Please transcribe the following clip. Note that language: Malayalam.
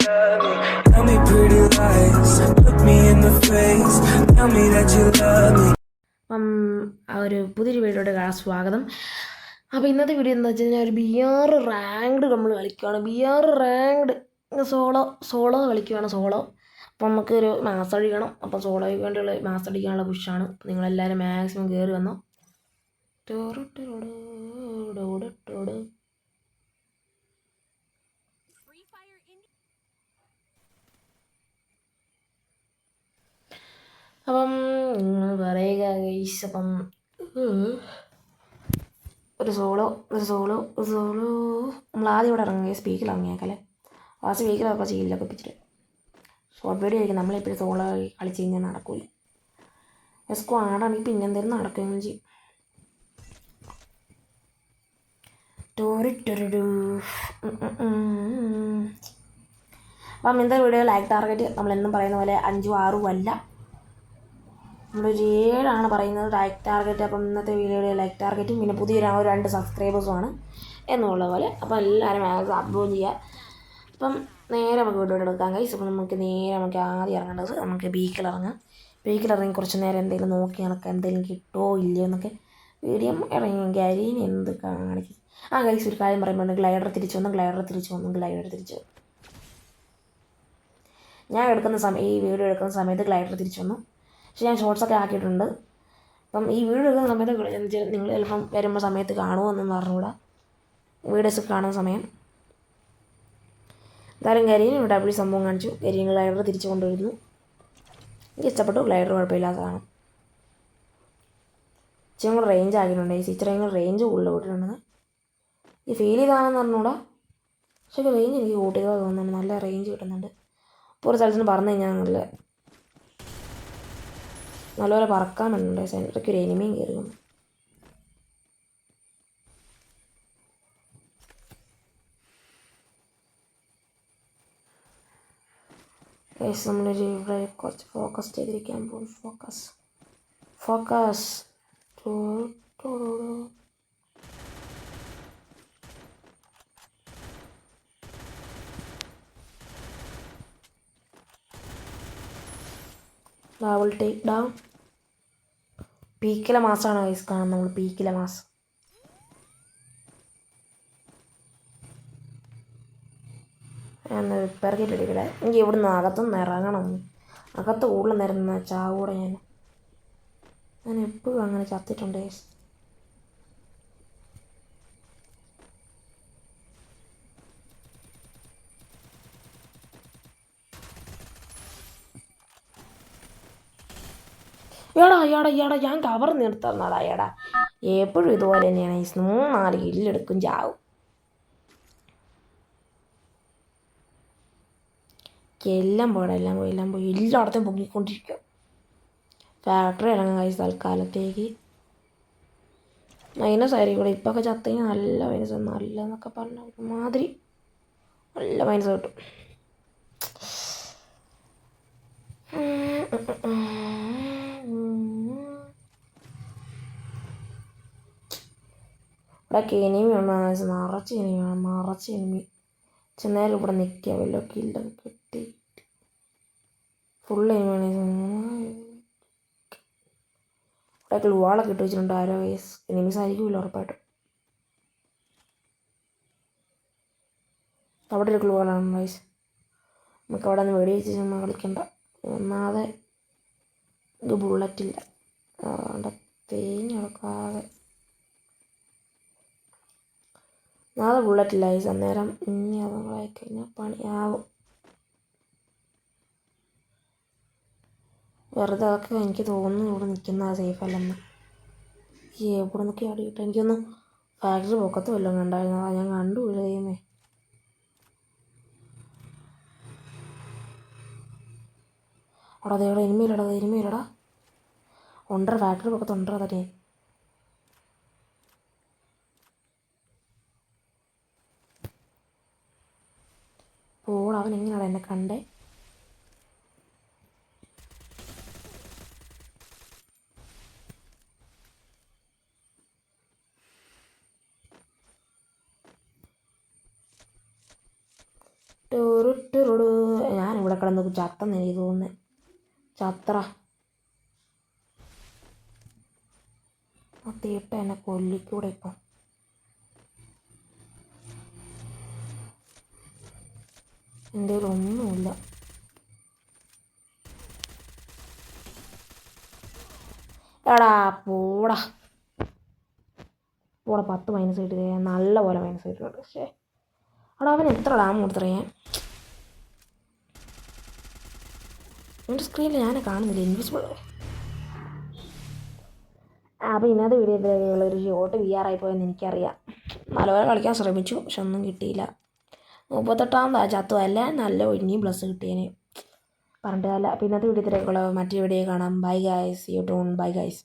love me. Tell me pretty lies, look me in the face, tell me that you love me. ആ ഒരു പുതിയൊരു വീഡിയോയുടെ സ്വാഗതം. അപ്പോൾ ഇന്നത്തെ വീഡിയോ എന്താ വെച്ച് കഴിഞ്ഞാൽ ഒരു BR റാങ്ക്ഡ് നമ്മൾ കളിക്കുകയാണ്. BR റാങ്ക്ഡ് സോളോ കളിക്കുകയാണ്. സോളോ അപ്പോൾ നമുക്കൊരു മാസ് അടിക്കണം. അപ്പോൾ സോളോയ്ക്ക് വേണ്ടിയുള്ള മാസ് അടിക്കാനുള്ള പുഷാണ്. അപ്പോൾ നിങ്ങളെല്ലാവരും മാക്സിമം കയറി വന്നോ. അപ്പം നിങ്ങൾ പറയുക ഗൈസ്. അപ്പം ഒരു സോളോ നമ്മൾ ആദ്യം ഇവിടെ ഇറങ്ങിയ സ്പീക്കർ ഇറങ്ങിയേക്കല്ലേ. ആ സ്പീക്കർ അപ്പോൾ ചെയ്യില്ലൊക്കെ പിച്ചിട്ട് ഷോർട്ട് വീഡിയോ ആയിരിക്കും. നമ്മളിപ്പോഴും സോളോ കളിച്ച് കഴിഞ്ഞാൽ നടക്കില്ല. സ്ക്വാഡാണെങ്കിൽ പിന്നെ എന്തെങ്കിലും നടക്കുകയും ചെയ്യും. അപ്പം ഇന്നത്തെ വീഡിയോ ലൈക്ക് ടാർഗറ്റ് നമ്മളെന്നും പറയുന്ന പോലെ 5ഉം 6ഉം അല്ല, നമ്മളൊരു 7 പറയുന്നത് ലൈക്ക് ടാർഗറ്റ്. അപ്പം ഇന്നത്തെ വീഡിയോയുടെ ലൈക്ക് ടാർഗറ്റും പിന്നെ പുതിയൊരു 2 സബ്സ്ക്രൈബേഴ്സുമാണ് എന്നുള്ള പോലെ. അപ്പോൾ എല്ലാവരും മാക്സിമം അപ്ലോഡ് ചെയ്യുക. അപ്പം നേരെ നമുക്ക് വീഡിയോ എടുക്കാം ഗൈസ്. അപ്പോൾ നമുക്ക് ആദ്യം ഇറങ്ങേണ്ടത് നമുക്ക് ബീക്കിലിറങ്ങാം. ബീക്കിലിറങ്ങി കുറച്ച് നേരം എന്തെങ്കിലും നോക്കി നടക്കാം, എന്തെങ്കിലും കിട്ടുമോ ഇല്ലയോ എന്നൊക്കെ. വീഡിയോ ഇറങ്ങി കരിയും എന്ത് കാണിക്കും. ഗൈസ് ഒരു കാര്യം പറയുമ്പോൾ ഗ്ലൈഡർ തിരിച്ചു വന്നു. ഞാൻ ഈ വീഡിയോ എടുക്കുന്ന സമയത്ത് ഗ്ലൈഡർ തിരിച്ചു വന്നു. പക്ഷെ ഞാൻ ഷോർട്സൊക്കെ ആക്കിയിട്ടുണ്ട്. അപ്പം ഈ വീഡിയോ എടുക്കുന്ന സമയത്ത് നിങ്ങൾ ചിലപ്പം വരുമ്പോൾ സമയത്ത് കാണുമോ എന്നൊന്നും പറഞ്ഞുകൂടാ. വീഡിയോസൊക്കെ കാണുന്ന സമയം എന്തായാലും കരിയും ഡബിൾ സംഭവം കാണിച്ചു. കരിയും ഗ്ലൈഡർ തിരിച്ചു കൊണ്ടുവരുന്നു. എനിക്ക് ഇഷ്ടപ്പെട്ടു. ഗ്ലൈഡർ കുഴപ്പമില്ലാത്തതാണ്. ഇച്ചിരി കൂടെ റേഞ്ച് ആക്കിയിട്ടുണ്ട്. ഇച്ചിരി കൂടെ റേഞ്ച് കൂടുതൽ കൂട്ടിയിട്ടുണ്ടെന്ന് ഈ ഫീൽ ചെയ്താണെന്ന് പറഞ്ഞുകൂടാ. പക്ഷേ റേഞ്ച് എനിക്ക് കൂട്ടിയതോ തോന്നുന്നുണ്ട്. നല്ല റേഞ്ച് കിട്ടുന്നുണ്ട്. ഇപ്പോൾ ഒരു സ്ഥലത്ത് നിന്ന് പറഞ്ഞു കഴിഞ്ഞാൽ നല്ലപോലെ പറക്കാൻ പറ്റുന്നുണ്ട്. സെൻറ്ററിലേക്ക് ഒരു എനിമയും കയറി വന്നു. നമ്മളൊരു ഇവിടെ കുറച്ച് ഫോക്കസ് ചെയ്തിരിക്കാൻ പോകും. Focus double take down. പീക്കിലെ മാസമാണ് ഗൈസ് കാണുന്നത്. നമ്മൾ പീക്കിലെ മാസം പെറുക്കിയിട്ട് അടിക്കട്ടെ. എനിക്ക് ഇവിടുന്ന് അകത്തുനിന്ന് ഇറങ്ങണം. അകത്ത് കൂടുതൽ നേരം ചാവൂടെ. ഞാൻ എപ്പോഴും അങ്ങനെ ചത്തിട്ടുണ്ട് ഗൈസ്. എടാ ഞാൻ കവർ നിർത്തുന്നടാ. എപ്പോഴും ഇതുപോലെ തന്നെയാണ്. 3-4 കില്ലെടുക്കും, ചാവും. എല്ലാം പോയി എല്ലായിടത്തും പൊങ്ങിക്കൊണ്ടിരിക്കും. ഫാക്ടറി ഇറങ്ങാൻ കഴിയും തൽക്കാലത്തേക്ക്. മൈനസ് ആയിരിക്കും കൂടെ. ഇപ്പൊക്കെ ചത്തങ്ങി നല്ല മൈനസ്, നല്ലതെന്നൊക്കെ പറഞ്ഞ ഒരുമാതിരി നല്ല മൈനസ് കിട്ടും. ഇവിടെ എനിമിയാണ്. നിറച്ച് എനിമി. ചെന്നേരം ഇവിടെ നിൽക്കുക. വല്ല കില്ലൊക്കെ കിട്ടി. ഫുൾ എനിമിയാണ്. ഇവിടെ ഗ്ലൂവാളൊക്കെ ഇട്ട് വെച്ചിട്ടുണ്ട്. ആരോ എനിമീസ് ആയിരിക്കുമല്ലോ ഉറപ്പായിട്ടും. അവിടെ ഒരു ഗ്ലൂവാളാണ് വയസ്സ്. നമുക്ക് അവിടെ നിന്ന് വെടി വെച്ച് നമ്മൾ കളിക്കണ്ട. ഒന്നാതെ ഇത് ബുള്ളറ്റില്ല. അവിടെ തേഞ്ഞ് കിടക്കാതെ നാളെ ബുള്ളറ്റില്ല ഗൈസ്. അന്നേരം ഇനി അതുങ്ങളായി കഴിഞ്ഞാൽ പണിയാവും. വെറുതെ അതൊക്കെ എനിക്ക് തോന്നുന്നു ഇവിടെ നിൽക്കുന്ന സേഫ് അല്ലെന്ന്. എവിടെ നിന്നൊക്കെ അവിടെ കിട്ടും. എനിക്കൊന്ന് ഫാക്ടറി പൊക്കത്ത് വല്ലതും കണ്ടായിരുന്നു. ഞാൻ കണ്ടുപോയില്ല ദൈവമേ. അവിടെ എനിമിയിലടാ. ഫാക്ടറി പൊക്കത്തുണ്ടോ തന്നെ. അവൻ എങ്ങനെയാണ് എന്നെ കണ്ടേ. വന്ന് ചത്തെന്ന് എനിക്ക് തോന്നുന്നത്. ചത്ര തീട്ട എന്നെ കൊല്ലിക്കൂടെ ഇപ്പം. എൻ്റെ ഒന്നുമില്ല. എടാ പോടാ 10 മൈനസ് കിട്ടിയത് നല്ല പോലെ മൈനസ് കിട്ടിയിട്ടുണ്ട്. പക്ഷേ അവിടെ അവൻ എത്ര ഡാം കൊടുത്തറിയാൻ എൻ്റെ സ്ക്രീനിൽ ഞാൻ കാണുന്നില്ല. ഇൻവിസിബിൾ. അപ്പോൾ ഇന്നത്തെ വീഡിയോയിലുള്ളൊരു ഷോട്ട് VR പോയെന്ന് എനിക്കറിയാം. നല്ലപോലെ കളിക്കാൻ ശ്രമിച്ചു, പക്ഷെ ഒന്നും കിട്ടിയില്ല. 38ാമതാ ചത്തു. അല്ല നല്ല ഇനിയും പ്ലസ് കിട്ടിയേനെ പറഞ്ഞിട്ട് അല്ല. അപ്പോൾ ഇന്നത്തെ വീഡിയോത്തിലേക്കുള്ള മറ്റൊരു വീഡിയോ കാണാം. Bye guys. You don't bye guys.